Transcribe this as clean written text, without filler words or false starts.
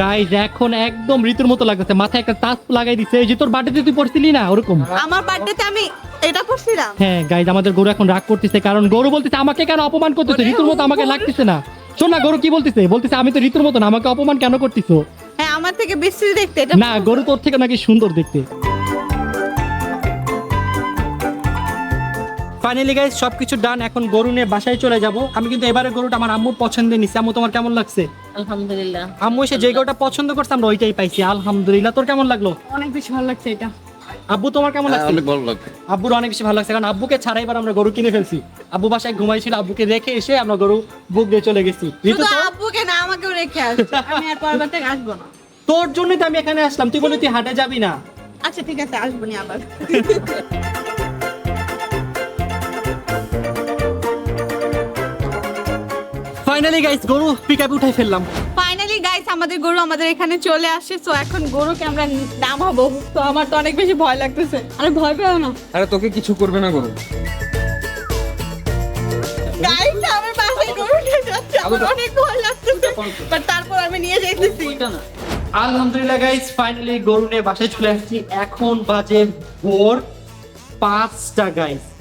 Guys এখন একদম ঋতুর মতো লাগতেছে, মাথায় একটা তাস লাগাই দিছে, এই যে তোর বার্থডেতে তুই পড়ছিলি না ওরকম। আমার বার্থডেতে আমি এটা পড়ছিলাম। হ্যাঁ গাইস আমাদের গরু এখন রাগ করতেছে, কারণ গরু বলতেছে আমাকে কেন অপমান করতেছে, ঋতুর মতো আমাকে লাগতেছে না। শোন না গরু কি বলতেছে আমি তো ঋতুর মতো না, আমাকে অপমান কেন করতেছো? হ্যাঁ আমার থেকে বেশি দেখতে এটা। না গরু তোর থেকে নাকি সুন্দর দেখতে। ফাইনালি গাইস সবকিছু ডান, এখন গরু নিয়ে বাসায় চলে যাব। আমি কিন্তু এবারে গরুটা আমার আম্মুর পছন্দের নিছি। আম্মু তোমার কেমন লাগছে? আলহামদুলিল্লাহ আম্মু এসে যে গরুটা পছন্দ করছে আমরা ওইটাই পাইছি, আলহামদুলিল্লাহ। তোর কেমন লাগলো? অনেক বেশি ভালো লাগছে এটা। আব্বু তোমার কেমন লাগছে? অনেক ভালো লাগছে। আব্বুর অনেক বেশি ভালো লাগছে, কারণ আব্বুকে ছাড়াই এবার আমরা গরু কিনে ফেলছি। আব্বু বাসায় ঘুমাইছিল, আব্বুকে রেখে এসে আমরা গরু বুক দিয়ে চলে গেছি। ঋতু শুধু তো আব্বুকে না আমাকেও রেখে আসবে। আমি আর পরের বার থেকে আসবো না। তোর জন্যই তো আমি এখানে আসলাম, তুই বলে তুই হাটে যাবি না। আচ্ছা ঠিক আছে আসবো না আবার। ফাইনালি গাইস গরু পিকআপে উঠাই ফেললাম। ফাইনালি গাইস আমাদের গরু আমাদের এখানে চলে আসে। সো এখন গরুকে আমরা নামাবো। তো আমার তো অনেক বেশি ভয় লাগতেছে। আরে ভয় পেও না আরে তোকে কিছু করবে না গরু। গাইস, আমার বাসায় গরু নিয়ে যাচ্ছে, আমার অনেক ভয় লাগতেছে, বাট তারপর আমি নিয়ে যাইতেছি। আলহামদুলিল্লাহ গাইস ফাইনালি গরু নিয়ে বাসায় চলে আসছি। এখন বাজে ভোর 5টা গাইস।